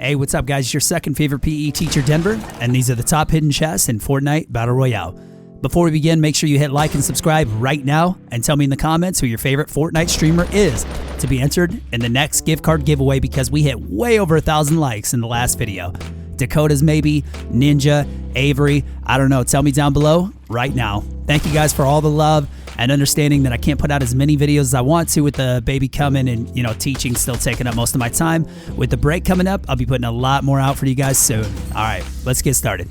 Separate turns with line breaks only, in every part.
Hey, what's up, guys? It's your second favorite PE teacher, Denver, and these are the top hidden chests in Fortnite Battle Royale. Before we begin, make sure you hit like and subscribe right now, and tell me in the comments who your favorite Fortnite streamer is to be entered in the next gift card giveaway, because we hit way over 1,000 likes in the last video. Dakota's maybe, Ninja, Avery, I don't know. Tell me down below right now. Thank you guys for all the love and understanding that I can't put out as many videos as I want to with the baby coming and, teaching still taking up most of my time. With the break coming up, I'll be putting a lot more out for you guys soon. All right, let's get started.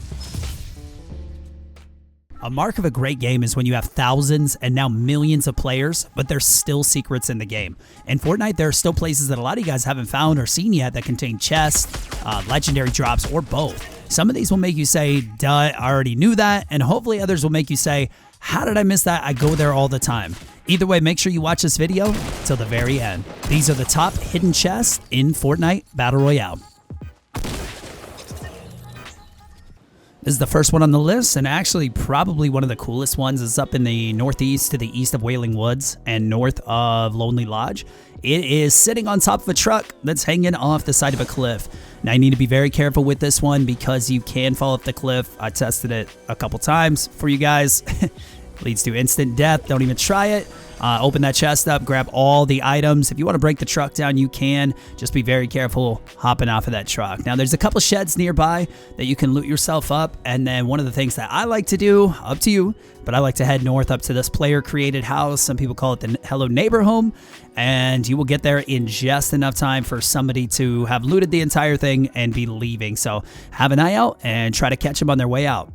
A mark of a great game is when you have thousands and now millions of players, but there's still secrets in the game. In Fortnite, there are still places that a lot of you guys haven't found or seen yet that contain chests, legendary drops, or both. Some of these will make you say, duh, I already knew that, and hopefully others will make you say, how did I miss that? I go there all the time. Either way, make sure you watch this video till the very end. These are the top hidden chests in Fortnite Battle Royale. This is the first one on the list, and actually probably one of the coolest ones. Is up in the northeast to the east of Wailing Woods and north of Lonely Lodge. It is sitting on top of a truck that's hanging off the side of a cliff. Now, you need to be very careful with this one because you can fall off the cliff. I tested it a couple times for you guys. Leads to instant death. Don't even try it. Open that chest up, grab all the items. If you want to break the truck down, you can. Just be very careful hopping off of that truck. Now, there's a couple sheds nearby that you can loot yourself up. And then one of the things that I like to do, up to you, but I like to head north up to this player-created house. Some people call it the Hello Neighbor Home. And you will get there in just enough time for somebody to have looted the entire thing and be leaving. So have an eye out and try to catch them on their way out.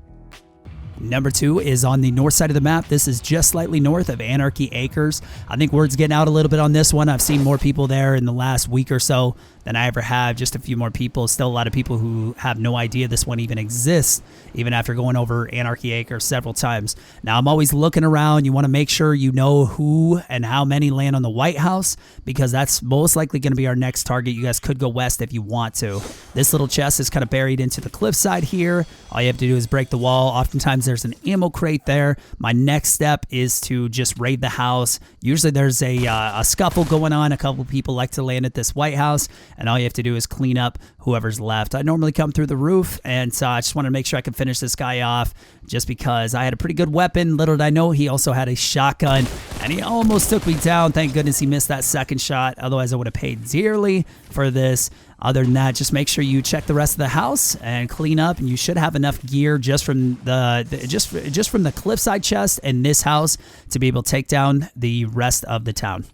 Number 2 is on the north side of the map. This is just slightly north of Anarchy Acres. I think word's getting out a little bit on this one. I've seen more people there in the last week or so than I ever have. Just a few more people. Still a lot of people who have no idea this one even exists, even after going over Anarchy Acres several times. Now, I'm always looking around. You want to make sure you know who and how many land on the White House, because that's most likely going to be our next target. You guys could go west if you want to. This little chest is kind of buried into the cliffside here. All you have to do is break the wall. Oftentimes there's an ammo crate there. My next step is to just raid the house. Usually there's a scuffle going on. A couple people like to land at this White House, and all you have to do is clean up whoever's left. I normally come through the roof, and so I just want to make sure I can finish this guy off, just because I had a pretty good weapon. Little did I know he also had a shotgun, and he almost took me down. Thank goodness he missed that second shot. Otherwise, I would have paid dearly for this. Other than that, just make sure you check the rest of the house and clean up, and you should have enough gear just from just from the cliffside chest and this house to be able to take down the rest of the town.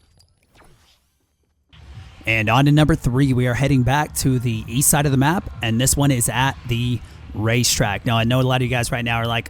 And on to number 3, we are heading back to the east side of the map, and this one is at the racetrack. Now, I know a lot of you guys right now are like,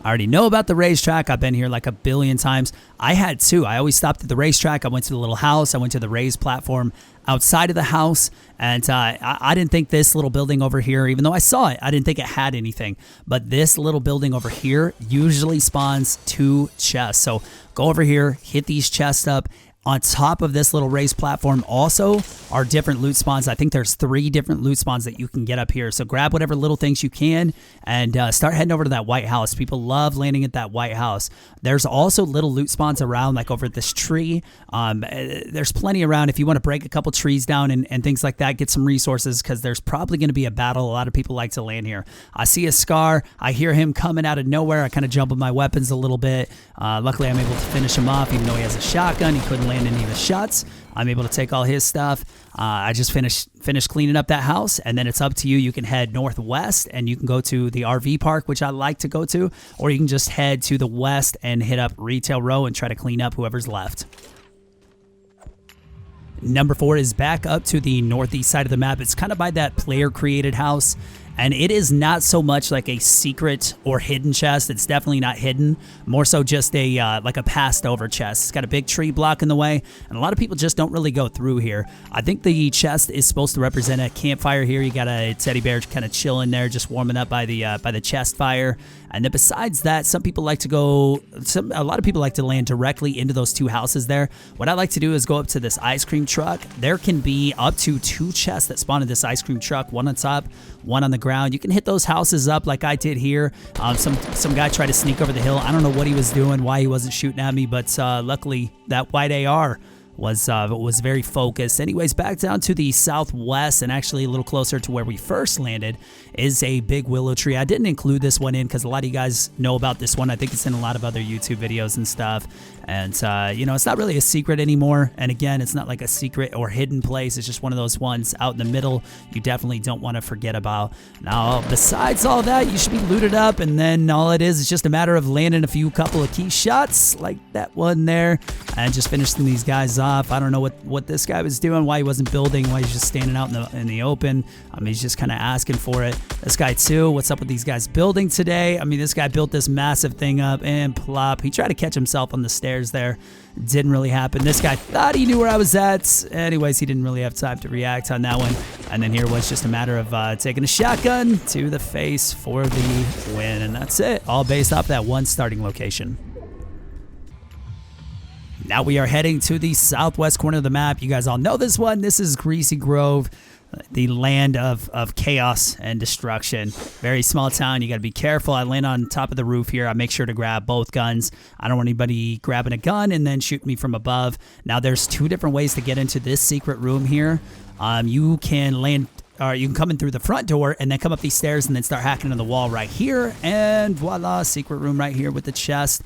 I already know about the racetrack. I've been here like a billion times. I had too. I always stopped at the racetrack. I went to the little house. I went to the raised platform outside of the house, and I didn't think this little building over here, even though I saw it, I didn't think it had anything. But this little building over here usually spawns 2 chests. So go over here, hit these chests up. On top of this little raised platform also are different loot spawns. I think there's 3 different loot spawns that you can get up here. So grab whatever little things you can and start heading over to that White House. People love landing at that White House. There's also little loot spawns around, like over this tree. There's plenty around if you want to break a couple trees down and things like that. Get some resources, because there's probably going to be a battle. A lot of people like to land here. I see a Scar. I hear him coming out of nowhere. I kind of jump with my weapons a little bit. Luckily, I'm able to finish him off, even though he has a shotgun. He couldn't land any of the shots. I'm able to take all his stuff. I just finished cleaning up that house, and then it's up to you. You can head northwest, and you can go to the RV park, which I like to go to, or you can just head to the west and hit up Retail Row and try to clean up whoever's left. Number 4 is back up to the northeast side of the map. It's kind of by that player-created house. And it is not so much like a secret or hidden chest. It's definitely not hidden. More so just a like a passed over chest. It's got a big tree blocking the way, and a lot of people just don't really go through here. I think the chest is supposed to represent a campfire here. You got a teddy bear kind of chilling there, just warming up by the chest fire. And then besides that, a lot of people like to land directly into those 2 houses there. What I like to do is go up to this ice cream truck. There can be up to 2 chests that spawn in this ice cream truck, one on top, one on the ground. You can hit those houses up like I did here. Some guy tried to sneak over the hill. I don't know what he was doing, why he wasn't shooting at me, but luckily that white AR was very focused. Anyways, back down to the southwest and actually a little closer to where we first landed is a big willow tree. I didn't include this one in because a lot of you guys know about this one. I think it's in a lot of other YouTube videos and stuff. And, you know, it's not really a secret anymore. And again, it's not like a secret or hidden place. It's just one of those ones out in the middle you definitely don't want to forget about. Now, besides all that, you should be looted up. And then all it is just a matter of landing a couple of key shots like that one there and just finishing these guys off. I don't know what this guy was doing, why he wasn't building, why he's just standing out in the open. I mean, he's just kind of asking for it. This guy too, what's up with these guys building today? I mean, this guy built this massive thing up and plop. He tried to catch himself on the stairs there. Didn't really happen. This guy thought he knew where I was at. Anyways, he didn't really have time to react on that one. And then here was just a matter of taking a shotgun to the face for the win. And that's it. All based off that one starting location. Now we are heading to the southwest corner of the map. You guys all know this one. This is Greasy Grove, the land of chaos and destruction. Very small town. You got to be careful. I land on top of the roof here. I make sure to grab both guns. I don't want anybody grabbing a gun and then shooting me from above. Now there's two different ways to get into this secret room here. You can land, or you can come in through the front door and then come up these stairs and then start hacking into the wall right here. And voila, secret room right here with the chest.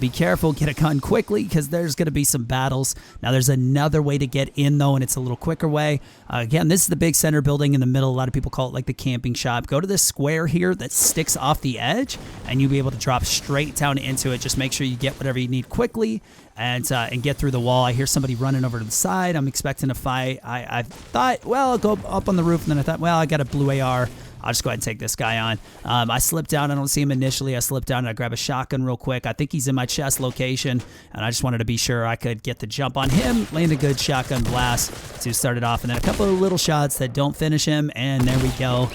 Be careful, get a gun quickly because there's going to be some battles. Now there's another way to get in though, and it's a little quicker way. Again, this is the big center building in the middle. A lot of people call it like the camping shop. Go to this square here that sticks off the edge and you'll be able to drop straight down into it. Just make sure you get whatever you need quickly and get through the wall. I hear somebody running over to the side. I'm expecting a fight. I thought, well, I'll go up on the roof, and then I thought, well, I got a blue AR. I'll just go ahead and take this guy on. I slipped down. I don't see him initially. I slipped down and I grab a shotgun real quick. I think he's in my chest location, and I just wanted to be sure I could get the jump on him, land a good shotgun blast to start it off, and then a couple of little shots that don't finish him, and there we go.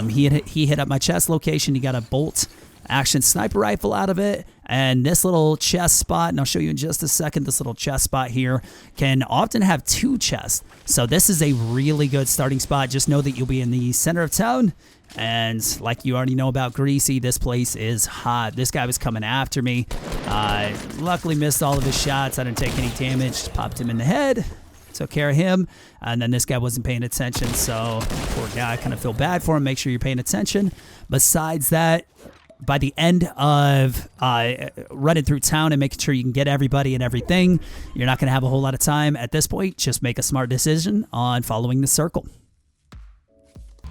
He hit up my chest location. He got a bolt action sniper rifle out of it, and this little chest spot, and I'll show you in just a second, this little chest spot here can often have two chests, so this is a really good starting spot. Just know that you'll be in the center of town, and like you already know about Greasy, this place is hot. This guy was coming after me. Luckily missed all of his shots. I didn't take any damage, just popped him in the head, took care of him, and then this guy wasn't paying attention, so poor guy. I kind of feel bad for him. Make sure you're paying attention. Besides that, by the end of running through town and making sure you can get everybody and everything, you're not going to have a whole lot of time at this point. Just make a smart decision on following the circle.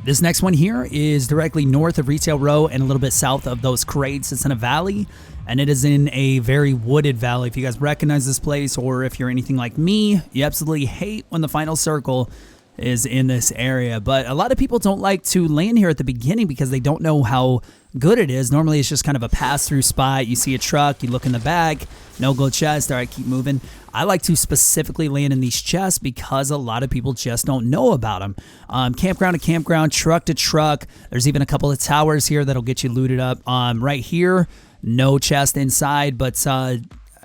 This next one here is directly north of Retail Row and a little bit south of those crates. It's in a valley, and it is in a very wooded valley. If you guys recognize this place, or if you're anything like me, you absolutely hate when the final circle is in this area. But a lot of people don't like to land here at the beginning because they don't know how good it is. Normally it's just kind of a pass-through spot. You see a truck, you look in the back, no gold chest. All right, keep moving. I like to specifically land in these chests because a lot of people just don't know about them. Campground to campground, truck to truck. There's even a couple of towers here that'll get you looted up. Right here, no chest inside, but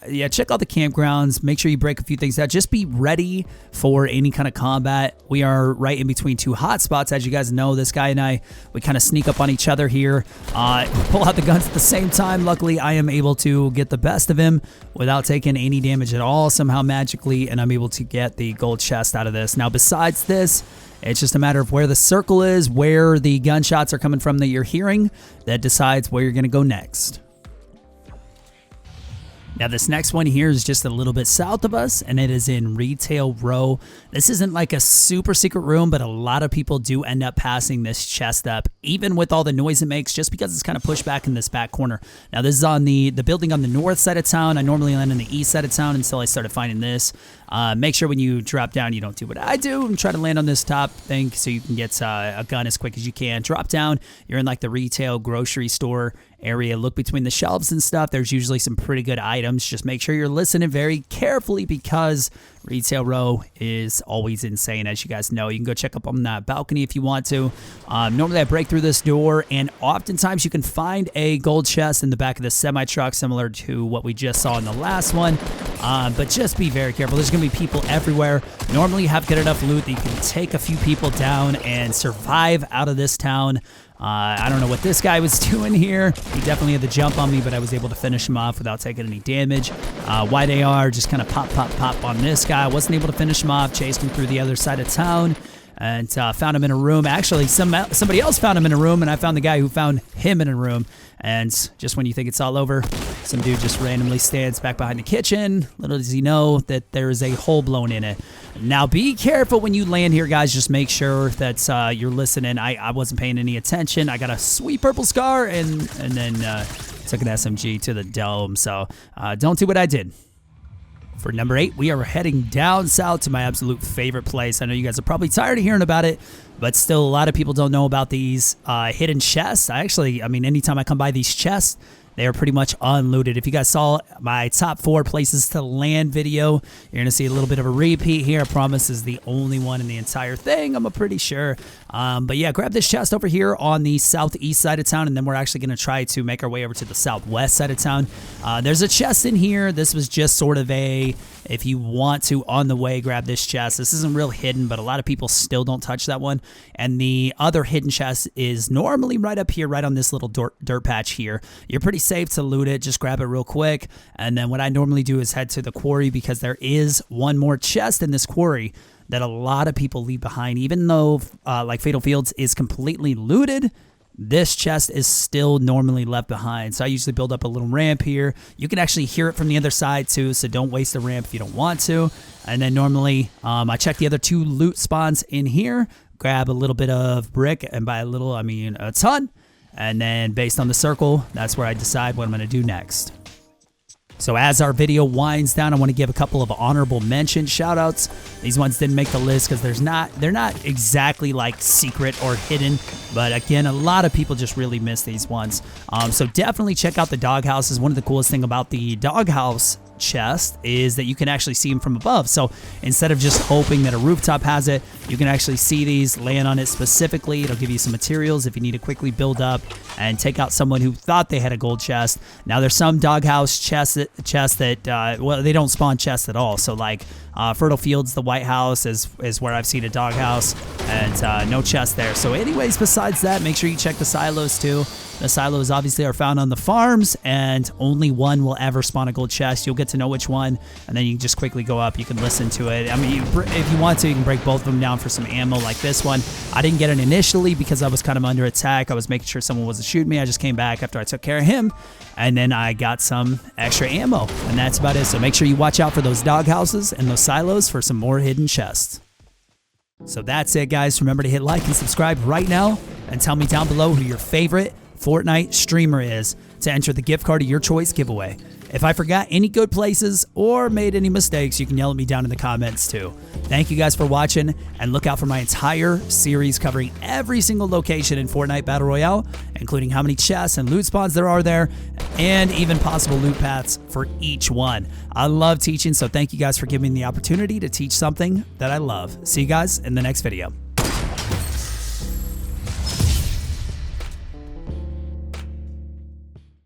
yeah, check out the campgrounds. Make sure you break a few things out. Just be ready for any kind of combat. We are right in between two hot spots. As you guys know, this guy and I, we kind of sneak up on each other here. Pull out the guns at the same time. Luckily, I am able to get the best of him without taking any damage at all, somehow magically, and I'm able to get the gold chest out of this. Now, besides this, it's just a matter of where the circle is, where the gunshots are coming from that you're hearing, that decides where you're going to go next. Now this next one here is just a little bit south of us, and it is in Retail Row. This isn't like a super secret room, but a lot of people do end up passing this chest up, even with all the noise it makes, just because it's kind of pushed back in this back corner. Now this is on the building on the north side of town. I normally land on the east side of town until I started finding this. Make sure when you drop down, you don't do what I do and try to land on this top thing so you can get a gun as quick as you can. Drop down, you're in like the retail grocery store area. Look between the shelves and stuff. There's usually some pretty good items. Just make sure you're listening very carefully because Retail Row is always insane, as you guys know. You can go check up on that balcony if you want to. Normally I break through this door, and oftentimes you can find a gold chest in the back of the semi-truck, similar to what we just saw in the last one. But just be very careful. There's going to be people everywhere. Normally you have good enough loot that you can take a few people down and survive out of this town. I don't know what this guy was doing here. He definitely had the jump on me, but I was able to finish him off without taking any damage. Wide AR, just kind of pop on this guy. I wasn't able to finish him off. Chased him through the other side of town and found him in a room. Actually, somebody else found him in a room, and I found the guy who found him in a room. And just when you think it's all over, some dude just randomly stands back behind the kitchen. Little does he know that there is a hole blown in it. Now, be careful when you land here, guys. Just make sure that you're listening. I wasn't paying any attention. I got a sweet purple scar and then took an SMG to the dome. So don't do what I did. For number 8, we are heading down south to my absolute favorite place. I know you guys are probably tired of hearing about it, but still a lot of people don't know about these hidden chests. I mean, anytime I come by these chests, they are pretty much unlooted. If you guys saw my top 4 places to land video, you're going to see a little bit of a repeat here. I promise this is the only one in the entire thing, I'm pretty sure. But yeah, grab this chest over here on the southeast side of town, and then we're actually going to try to make our way over to the southwest side of town. There's a chest in here. This was just sort of if you want to, on the way, grab this chest. This isn't real hidden, but a lot of people still don't touch that one. And the other hidden chest is normally right up here, right on this little dirt patch here. You're pretty safe to loot it. Just grab it real quick. And then what I normally do is head to the quarry, because there is one more chest in this quarry that a lot of people leave behind. Even though like Fatal Fields is completely looted, this chest is still normally left behind. So I usually build up a little ramp here. You can actually hear it from the other side too, so don't waste the ramp if you don't want to. And then normally I check the other 2 loot spawns in here, grab a little bit of brick, and by a little I mean a ton. And then based on the circle, that's where I decide what I'm going to do next. So as our video winds down, I want to give a couple of honorable mention shoutouts. These ones didn't make the list because they're not exactly like secret or hidden, but again, a lot of people just really miss these ones. So definitely check out the doghouses. One of the coolest thing about the doghouse chest is that you can actually see them from above. So instead of just hoping that a rooftop has it, you can actually see these, land on it specifically. It'll give you some materials if you need to quickly build up and take out someone who thought they had a gold chest. Now there's some doghouse chests that well, they don't spawn chests at all. So like Fertile Fields, the White House is where I've seen a doghouse, and no chest there. So anyways, besides that, make sure you check the silos too. The silos obviously are found on the farms, and only one will ever spawn a gold chest. You'll get to know which one, and then you can just quickly go up. You can listen to it. I mean, if you want to, you can break both of them down for some ammo like this one. I didn't get it initially because I was kind of under attack. I was making sure someone wasn't shooting me. I just came back after I took care of him, and then I got some extra ammo, and that's about it. So make sure you watch out for those doghouses and those silos for some more hidden chests. So that's it, guys. Remember to hit like and subscribe right now, and tell me down below who your favorite Fortnite streamer is to enter the gift card of your choice giveaway. If I forgot any good places or made any mistakes, you can yell at me down in the comments too. Thank you guys for watching, and look out for my entire series covering every single location in Fortnite Battle Royale, including how many chests and loot spawns there are there, and even possible loot paths for each one. I love teaching, so thank you guys for giving me the opportunity to teach something that I love. See you guys in the next video.